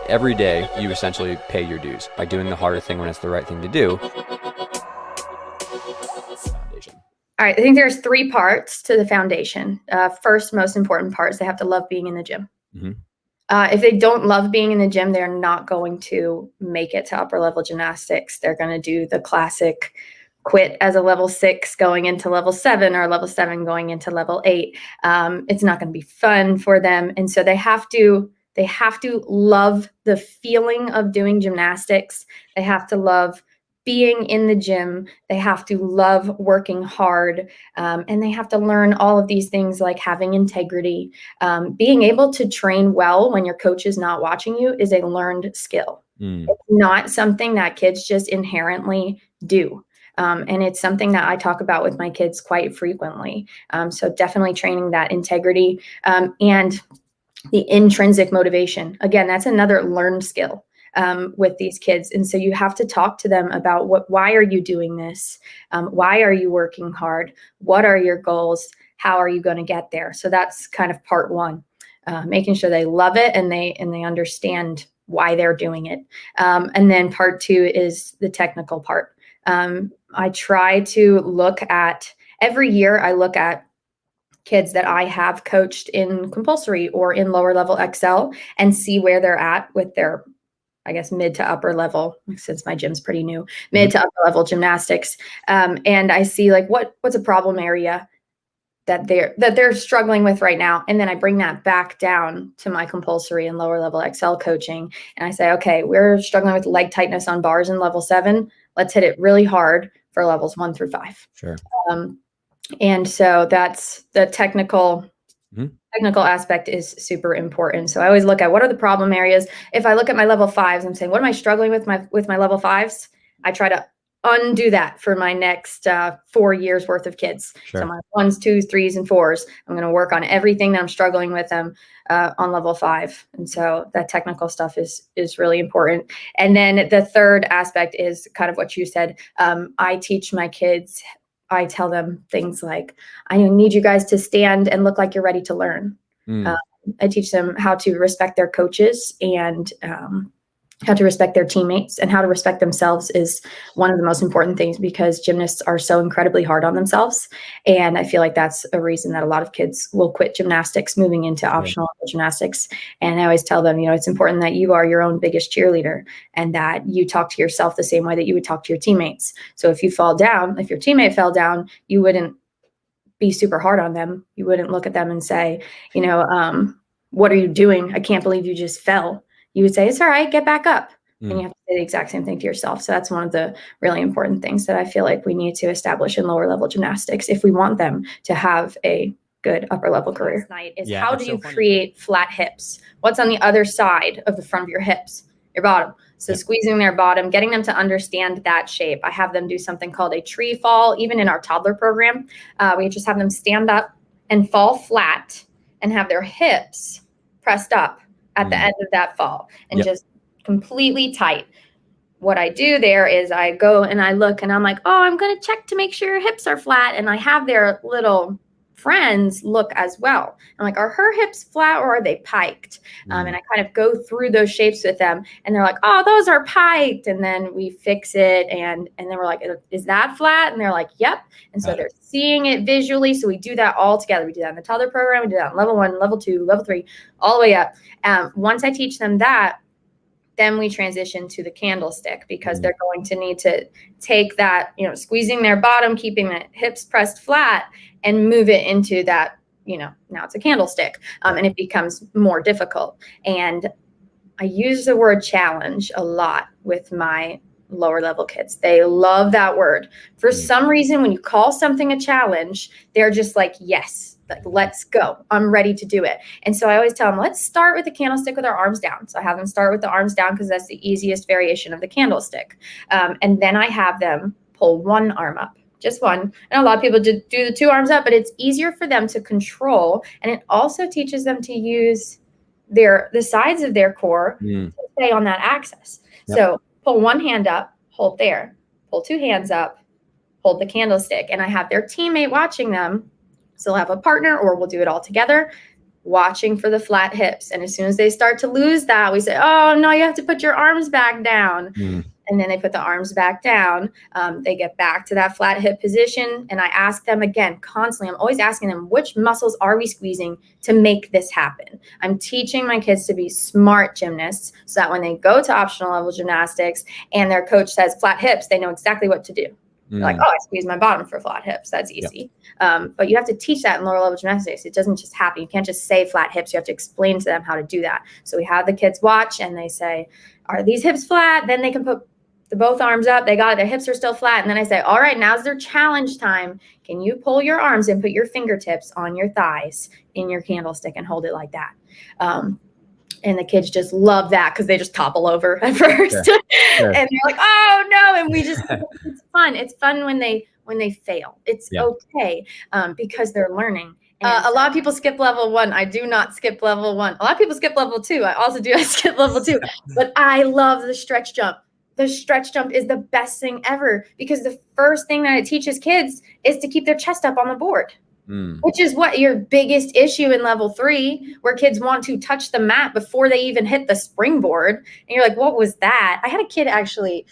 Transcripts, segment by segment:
Every day, you essentially pay your dues by doing the harder thing when it's the right thing to do. Foundation. All right, I think there's 3 parts to the foundation. First, most important part is they have to love being in the gym. Mm-hmm. If they don't love being in the gym, they're not going to make it to upper level gymnastics. They're going to do the classic quit as a level 6 going into level 7 or level 7 going into level 8. It's not going to be fun for them. And so they have to love the feeling of doing gymnastics. They have to love being in the gym. They have to love working hard. And they have to learn all of these things like having integrity. Being able to train well when your coach is not watching you is a learned skill. It's not something that kids just inherently do. And it's something that I talk about with my kids quite frequently. So definitely training that integrity and the intrinsic motivation. Again, that's another learned skill with these kids. And so you have to talk to them about why are you doing this? Why are you working hard? What are your goals? How are you going to get there? So that's kind of part 1, making sure they love it and they understand why they're doing it. And then part 2 is the technical part. I try to look at every year. I look at kids that I have coached in compulsory or in lower level Excel and see where they're at with their, I guess, mid to upper level, since my gym's pretty new, mid to upper level gymnastics. And I see like what's a problem area that they're struggling with right now. And then I bring that back down to my compulsory and lower level Excel coaching. And I say, okay, we're struggling with leg tightness on bars in level 7. Let's hit it really hard for levels 1 through 5. Sure. And so that's the technical aspect is super important. So I always look at what are the problem areas. If I look at my level 5s, I'm saying, what am I struggling with my level 5s? I try to undo that for my next 4 years worth of kids. Sure. So my 1s, 2s, 3s, and 4s, I'm going to work on everything that I'm struggling with them on level 5. And so that technical stuff is really important. And then the third aspect is kind of what you said. I teach my kids, I tell them things like, I need you guys to stand and look like you're ready to learn. I teach them how to respect their coaches and how to respect their teammates, and how to respect themselves is one of the most important things, because gymnasts are so incredibly hard on themselves. And I feel like that's a reason that a lot of kids will quit gymnastics moving into optional gymnastics. And I always tell them, it's important that you are your own biggest cheerleader and that you talk to yourself the same way that you would talk to your teammates. So if you fall down, if your teammate fell down, you wouldn't be super hard on them. You wouldn't look at them and say, what are you doing? I can't believe you just fell. You would say, it's all right, get back up. And you have to say the exact same thing to yourself. So that's one of the really important things that I feel like we need to establish in lower level gymnastics if we want them to have a good upper level career. Tonight is how do you create flat hips? What's on the other side of the front of your hips? Your bottom. So squeezing their bottom, getting them to understand that shape. I have them do something called a tree fall. Even in our toddler program, we just have them stand up and fall flat and have their hips pressed up at the end of that fall and just completely tight. What I do there is I go and I look and I'm like, oh, I'm going to check to make sure your hips are flat. And I have their little friends look as well. I'm like, are her hips flat or are they piked? And I kind of go through those shapes with them and they're like, oh, those are piked. And then we fix it. And then we're like, is that flat? And they're like, yep. And so they're seeing it visually. So we do that all together. We do that in the toddler program. We do that in level 1, level 2, level 3, all the way up. Once I teach them that, then we transition to the candlestick, because they're going to need to take that, squeezing their bottom, keeping the hips pressed flat, and move it into that, now it's a candlestick, and it becomes more difficult. And I use the word challenge a lot with my lower level kids. They love that word. For some reason, when you call something a challenge, they're just like, yes. Like, let's go. I'm ready to do it. And so I always tell them, let's start with the candlestick with our arms down. So I have them start with the arms down because that's the easiest variation of the candlestick. And then I have them pull one arm up, just one. And a lot of people do the 2 arms up, but it's easier for them to control. And it also teaches them to use the sides of their core to stay on that axis. So pull one hand up, hold there, pull 2 hands up, hold the candlestick. And I have their teammate watching them. So they'll have a partner, or we'll do it all together. watching for the flat hips. And as soon as they start to lose that, we say, oh, no, you have to put your arms back down. And then they put the arms back down. They get back to that flat hip position. And I ask them again, constantly, I'm always asking them, which muscles are we squeezing to make this happen? I'm teaching my kids to be smart gymnasts so that when they go to optional level gymnastics and their coach says flat hips, they know exactly what to do. Like, oh, I squeeze my bottom for flat hips. That's easy. But you have to teach that in lower level gymnastics. It doesn't just happen. You can't just say flat hips. You have to explain to them how to do that. So we have the kids watch and they say, are these hips flat? Then they can put both arms up. They got it. Their hips are still flat. And then I say, all right, now's their challenge time. Can you pull your arms and put your fingertips on your thighs in your candlestick and hold it like that? And the kids just love that because they just topple over at first. Sure. And they're like, oh no. And we just, it's fun. It's fun when they fail. It's okay because they're learning. A lot of people skip level 1. I do not skip level 1. A lot of people skip level 2. I also do. I skip level 2, but I love the stretch jump. The stretch jump is the best thing ever because the first thing that it teaches kids is to keep their chest up on the board, which is what your biggest issue in level 3, where kids want to touch the mat before they even hit the springboard. And you're like, what was that? I had a kid actually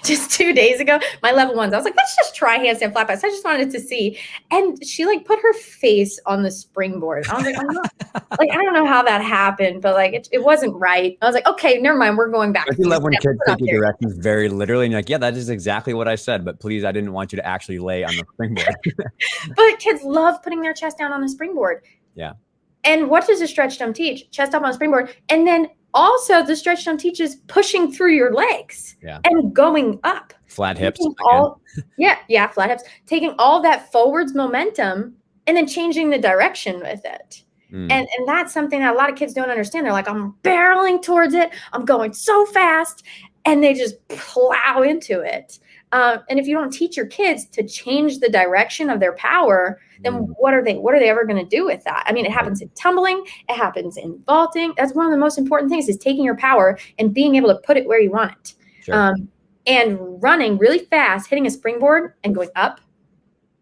just 2 days ago, my level 1s. I was like, let's just try handstand flat backs. I just wanted to see. And she like put her face on the springboard. I was like, I'm not, like, I don't know how that happened, but like, it wasn't right. I was like, okay, never mind. We're going back. I love when kids take your directions very literally. And you're like, yeah, that is exactly what I said. But please, I didn't want you to actually lay on the springboard. But kids love putting their chest down on the springboard. Yeah. And what does a stretch jump teach? Chest up on the springboard. And then also the stretch jump teaches pushing through your legs and going up. Flat hips. Flat hips. Taking all that forwards momentum and then changing the direction with it. And that's something that a lot of kids don't understand. They're like, I'm barreling towards it. I'm going so fast. And they just plow into it. And if you don't teach your kids to change the direction of their power, then what are they ever going to do with that? I mean, it happens in tumbling, it happens in vaulting. That's one of the most important things is taking your power and being able to put it where you want it. Sure. And running really fast, hitting a springboard and going up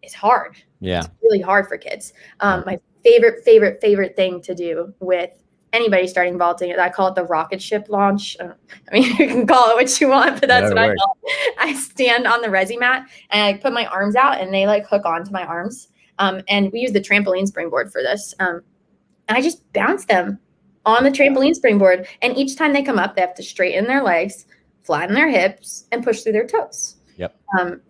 is hard. Yeah. It's really hard for kids. My favorite thing to do with anybody starting vaulting, I call it the rocket ship launch. I mean, you can call it what you want, but that's what I call it. I stand on the resi mat and I put my arms out and they like hook onto my arms. And we use the trampoline springboard for this. And I just bounce them on the trampoline springboard. And each time they come up, they have to straighten their legs, flatten their hips, and push through their toes. Yep.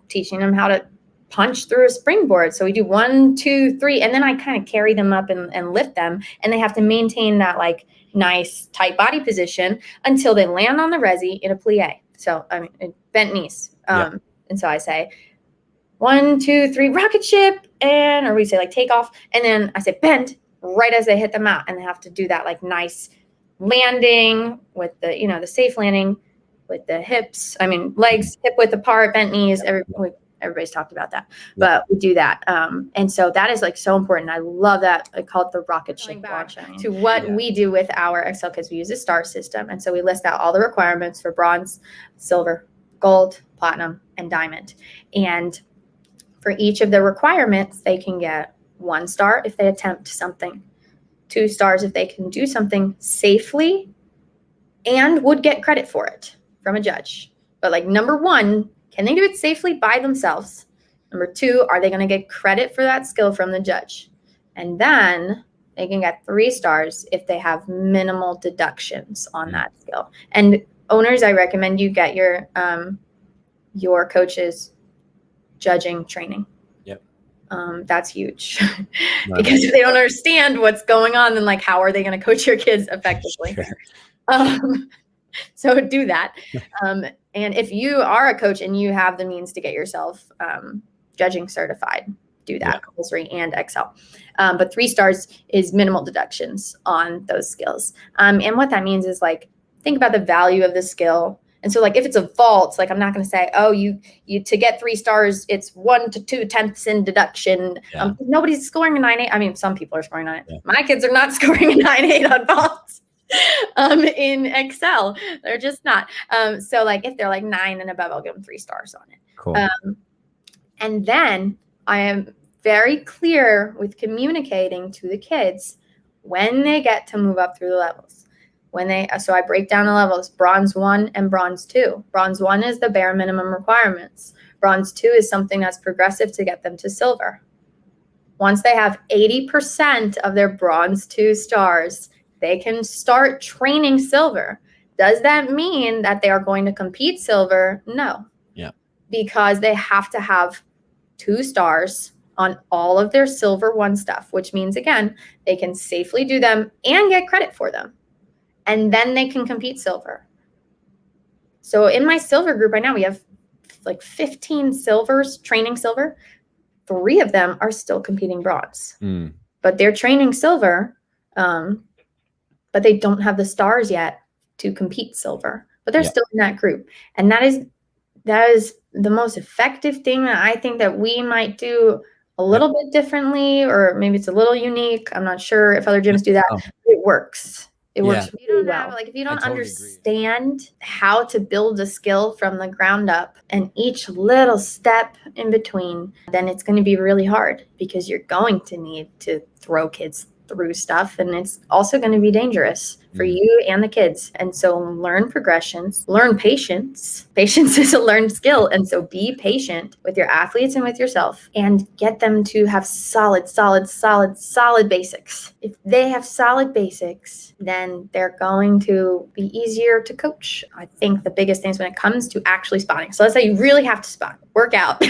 Teaching them how to punch through a springboard. So we do 1, 2, 3, and then I kind of carry them up and lift them. And they have to maintain that like nice tight body position until they land on the resi in a plie. So I mean, bent knees. And so I say 1, 2, 3, rocket ship, or we say like take off. And then I say bend right as they hit the mat. And they have to do that like nice landing with the, the safe landing with the hips. I mean, legs hip width apart, bent knees, everybody's talked about that, but we do that. And so that is like so important. I love that. I call it the rocket ship launch. To what we do with our Excel kids, we use a star system. And so we list out all the requirements for bronze, silver, gold, platinum, and diamond. And for each of the requirements, they can get 1 star if they attempt something, 2 stars if they can do something safely and would get credit for it from a judge. But like number 1, can they do it safely by themselves? Number 2, are they going to get credit for that skill from the judge? And then they can get 3 stars if they have minimal deductions on that skill. And owners, I recommend you get your coach's judging training. Yep. That's huge because if they don't understand what's going on, then like, how are they going to coach your kids effectively? Sure. So do that. And if you are a coach and you have the means to get yourself judging certified, do that, Compulsory and Excel. But 3 stars is minimal deductions on those skills. And what that means is like, think about the value of the skill. And so like, if it's a vault, like I'm not going to say, oh, you to get 3 stars, it's 1 to 2 tenths in deduction. Yeah. Nobody's scoring a 9.8. I mean, some people are scoring 9.8. Yeah. My kids are not scoring a 9.8 on vaults. In Excel, they're just not. So like if they're like 9 and above, I'll give them 3 stars on it. Cool. And then I am very clear with communicating to the kids when they get to move up through the levels. So I break down the levels, bronze 1 and bronze 2. Bronze 1 is the bare minimum requirements. Bronze 2 is something that's progressive to get them to silver. Once they have 80% of their bronze 2 stars, they can start training silver. Does that mean that they are going to compete silver? No. Yeah. Because they have to have 2 stars on all of their silver 1 stuff, which means, again, they can safely do them and get credit for them. And then they can compete silver. So in my silver group right now, we have like 15 silvers, training silver. 3 of them are still competing bronze. But they're training silver, but they don't have the stars yet to compete silver. But they're still in that group. And that is the most effective thing that I think that we might do a little bit differently, or maybe it's a little unique. I'm not sure if other gyms do that. It works. It works really well. If you don't understand how to build a skill from the ground up and each little step in between, then it's going to be really hard, because you're going to need to throw kids through stuff, and it's also going to be dangerous for you and the kids. And so learn progressions, learn patience. Patience is a learned skill. And so be patient with your athletes and with yourself, and get them to have solid basics. If they have solid basics, then they're going to be easier to coach. I think the biggest things when it comes to actually spotting. So let's say you really have to spot, work out,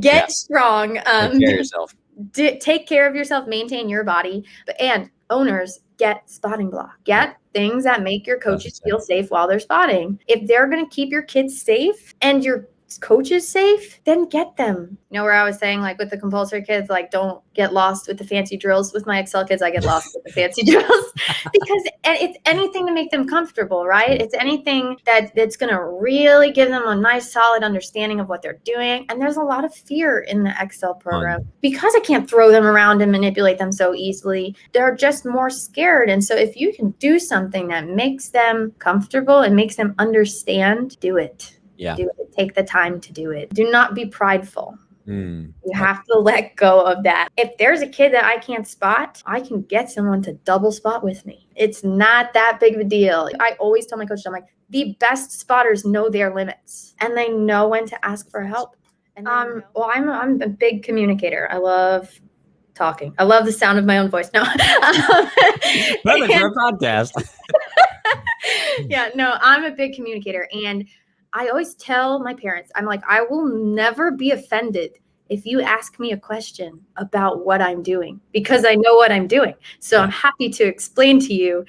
get strong, take care of yourself. Take care of yourself, maintain your body, and owners, get spotting block. Get things that make your coaches feel safe while they're spotting. If they're going to keep your kids safe and your coaches safe, then get them. You know, where I was saying, like, with the compulsory kids, like, don't get lost with the fancy drills. With my Excel kids, I get lost with the fancy drills, because it's anything to make them comfortable, right? It's anything that's going to really give them a nice, solid understanding of what they're doing. And there's a lot of fear in the Excel program because I can't throw them around and manipulate them so easily. They're just more scared. And so if you can do something that makes them comfortable and makes them understand, do it. Yeah. Do it. Take the time to do it. Do not be prideful. You have to let go of that. If there's a kid that I can't spot, I can get someone to double spot with me. It's not that big of a deal. I always tell my coaches, I'm like, the best spotters know their limits, and they know when to ask for help. And well, I'm a big communicator. I love talking. I love the sound of my own voice. No. Perfect for a podcast. Yeah, no, I'm a big communicator, and I always tell my parents, I'm like, I will never be offended if you ask me a question about what I'm doing, because I know what I'm doing. So I'm happy to explain to you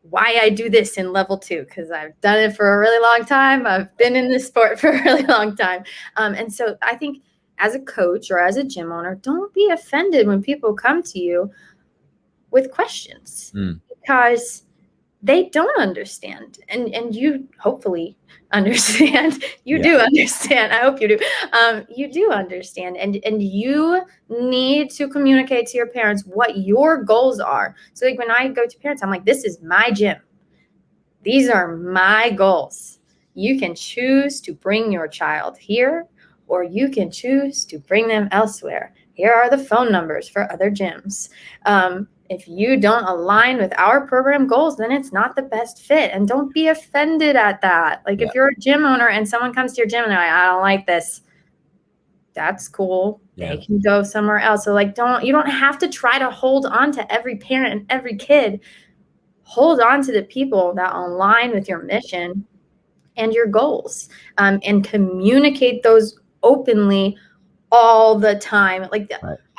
why I do this in level 2, because I've done it for a really long time. I've been in this sport for a really long time. And so I think as a coach or as a gym owner, don't be offended when people come to you with questions, because they don't understand. And you hopefully understand. You do understand. I hope you do. You do understand. And you need to communicate to your parents what your goals are. So like when I go to parents, I'm like, this is my gym. These are my goals. You can choose to bring your child here, or you can choose to bring them elsewhere. Here are the phone numbers for other gyms. If you don't align with our program goals, then it's not the best fit. And don't be offended at that. Like if you're a gym owner and someone comes to your gym and they're like, I don't like this, that's cool. They can go somewhere else. So like, you don't have to try to hold on to every parent and every kid. Hold on to the people that align with your mission and your goals, and communicate those openly all the time. Like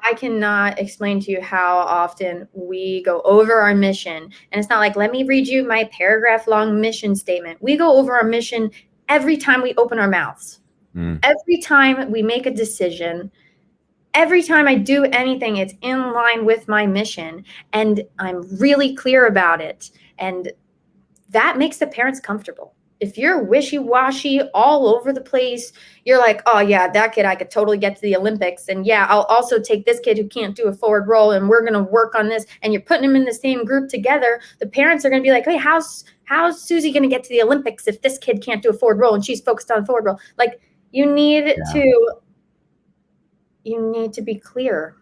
I cannot explain to you how often we go over our mission. And it's not like, let me read you my paragraph long mission statement. We go over our mission every time we open our mouths. Every time we make a decision, every time I do anything, it's in line with my mission. And I'm really clear about it. And that makes the parents comfortable. If you're wishy-washy all over the place, you're like, oh yeah, that kid, I could totally get to the Olympics. And yeah, I'll also take this kid who can't do a forward roll, and we're going to work on this. And you're putting them in the same group together. The parents are going to be like, hey, how's Susie going to get to the Olympics if this kid can't do a forward roll and she's focused on forward roll? Like you need to be clear